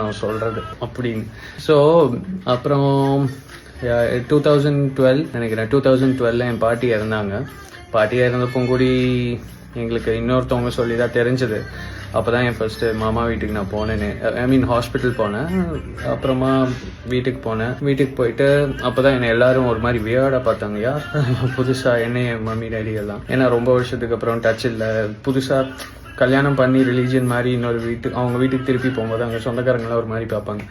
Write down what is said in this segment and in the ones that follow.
நான் சொல்கிறது அப்படின்னு. ஸோ அப்புறம் 2012 நினைக்கிறேன், 2012 என் பாட்டி இறந்தாங்க. பாட்டியாக இருந்தப்போ கூடி எங்களுக்கு இன்னொருத்தவங்க சொல்லி தான் தெரிஞ்சது. அப்போ தான் என் ஃபர்ஸ்ட்டு மாமா வீட்டுக்கு நான் போனேன்னு, ஹாஸ்பிட்டல் போனேன். அப்புறமா வீட்டுக்கு போனேன். வீட்டுக்கு போயிட்டு அப்போ தான் என்னை எல்லாரும் ஒரு மாதிரி வியர்டாக பார்த்தாங்கய்யா, புதுசாக என்ன என் மம்மி டேடி எல்லாம். ஏன்னா ரொம்ப வருஷத்துக்கு அப்புறம் டச் இல்லை. புதுசாக கல்யாணம் பண்ணி ரிலீஜியன் மாதிரி இன்னொரு அவங்க வீட்டுக்கு திருப்பி போகும்போது அங்கே சொந்தக்காரங்களாம் ஒரு மாதிரி பார்ப்பாங்க.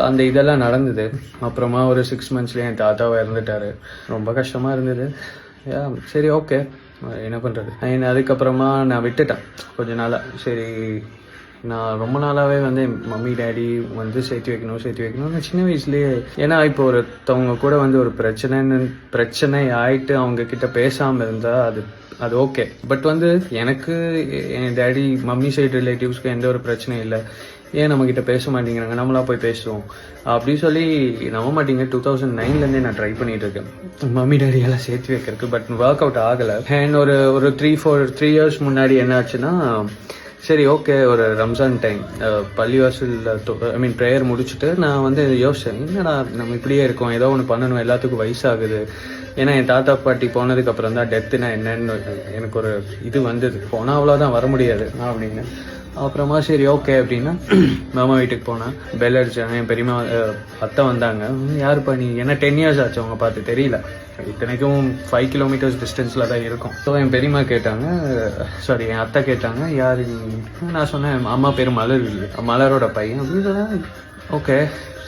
அந்த இதெல்லாம் நடந்தது. அப்புறமா ஒரு 6 monthsலேயே என் தாத்தாவை இறந்துட்டாரு. ரொம்ப கஷ்டமாக இருந்தது. சரி, ஓகே, என்ன பண்ணுறது. அதுக்கப்புறமா நான் விட்டுட்டேன் கொஞ்ச நாளாக. சரி, நான் ரொம்ப நாளாகவே வந்து என் மம்மி டேடி வந்து சேர்த்து வைக்கணும் நான் சின்ன வயசுலேயே. ஏன்னா இப்போ ஒருத்தவங்க கூட வந்து ஒரு பிரச்சனை ஆயிட்டு அவங்க கிட்ட பேசாமல் இருந்தால் அது ஓகே. பட் வந்து எனக்கு என் டேடி மம்மி சைடு ரிலேட்டிவ்ஸ்க்கு எந்த ஒரு பிரச்சனையும் இல்லை. ஏன் நம்மக்கிட்ட பேச மாட்டேங்கிறாங்க, நம்மளா போய் பேசுவோம் அப்படின்னு சொல்லி நம்ப மாட்டீங்க. 2009 நான் ட்ரை பண்ணிட்டு இருக்கேன் மம்மி டேடி எல்லாம் சேர்த்து வைக்கிறதுக்கு. பட் ஒர்க் அவுட் ஆகலை. அண்ட் ஒரு 3 years முன்னாடி என்ன ஆச்சுன்னா, சரி, ஓகே, ஒரு ரம்ஜான் டைம் பள்ளிவாசல் ப்ரேயர் முடிச்சுட்டு நான் வந்து யோசிச்சேன், என்னடா நம்ம இப்படியே இருக்கோம், ஏதோ ஒன்று பண்ணணும், எல்லாத்துக்கும் வயசாகுது. ஏன்னா என் தாத்தா பாட்டி போனதுக்கு அப்புறம் தான் டெத்துனா என்னன்னு எனக்கு ஒரு இது வந்தது. போனால் அவ்வளோதான், வர முடியாது அப்படின்னு. அப்புறமா சரி, ஓகே அப்படின்னா மாமா வீட்டுக்கு போனேன். பெல் அடிச்சாங்க. என் பெரியமா அத்தை வந்தாங்க. யாருப்பா நீ? ஏன்னா 10 years ஆச்சு அவங்க பார்த்து, தெரியல. இத்தனைக்கும் 5 kilometers டிஸ்டன்ஸில் தான் இருக்கும். ஸோ என் பெரியமா கேட்டாங்க, என் அத்தை கேட்டாங்க, யார்? நான் சொன்னேன், அம்மா பேர் மலரோட பையன் அப்படின்னு சொன்னேன். ஓகே,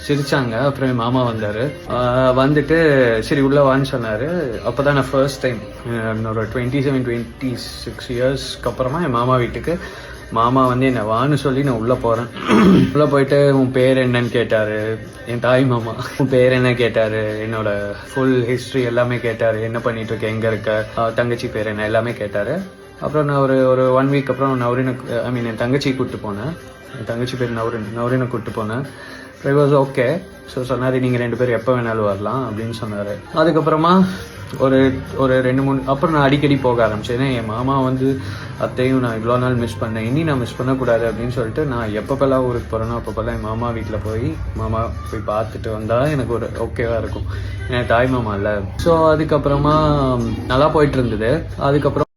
சிரிச்சாங்க. அப்புறம் என் மாமா வந்தார். வந்துட்டு சரி உள்ளே வான்னு சொன்னார். அப்போ தான் நான் ஃபர்ஸ்ட் டைம் ஒரு 26 yearsக்கு அப்புறமா என் மாமா வீட்டுக்கு மாமா வந்து என்னை வான்னு சொல்லி நான் உள்ளே போகிறேன். உள்ளே போயிட்டு உன் பேர் என்னன்னு கேட்டார். என் தாய் மாமா உன் பேர் என்ன கேட்டார். என்னோட ஃபுல் ஹிஸ்ட்ரி எல்லாமே கேட்டார். என்ன பண்ணிட்டு இருக்க, எங்கே இருக்க, தங்கச்சி பேர் என்ன, எல்லாமே கேட்டார். அப்புறம் நான் ஒரு 1 week அப்புறம் என் தங்கச்சி கூப்பிட்டு போனேன். என் தங்கச்சி பேர் நவரினை கூப்பிட்டு போனேன். I was okay. ஸோ சொன்னார், நீங்கள் 2 பேரும் எப்போ வேணாலும் வரலாம் அப்படின்னு சொன்னார். அதுக்கப்புறமா ஒரு 2-3 அப்புறம் நான் அடிக்கடி போக ஆரம்பிச்சேன். ஏன்னா என் மாமா வந்து அத்தையும் நான் இவ்வளோ நாள் மிஸ் பண்ணேன், இனி நான் மிஸ் பண்ணக்கூடாது அப்படின்னு சொல்லிட்டு நான் எப்பப்பெல்லாம் ஊருக்கு போகிறேனோ அப்பப்பெல்லாம் என் மாமா வீட்டில் போய் பார்த்துட்டு வந்தால் எனக்கு ஒரு ஓகேவாக இருக்கும். ஏன்னா தாய் மாமா இல்லை. ஸோ அதுக்கப்புறமா நல்லா போயிட்டு இருந்தது. அதுக்கப்புறம்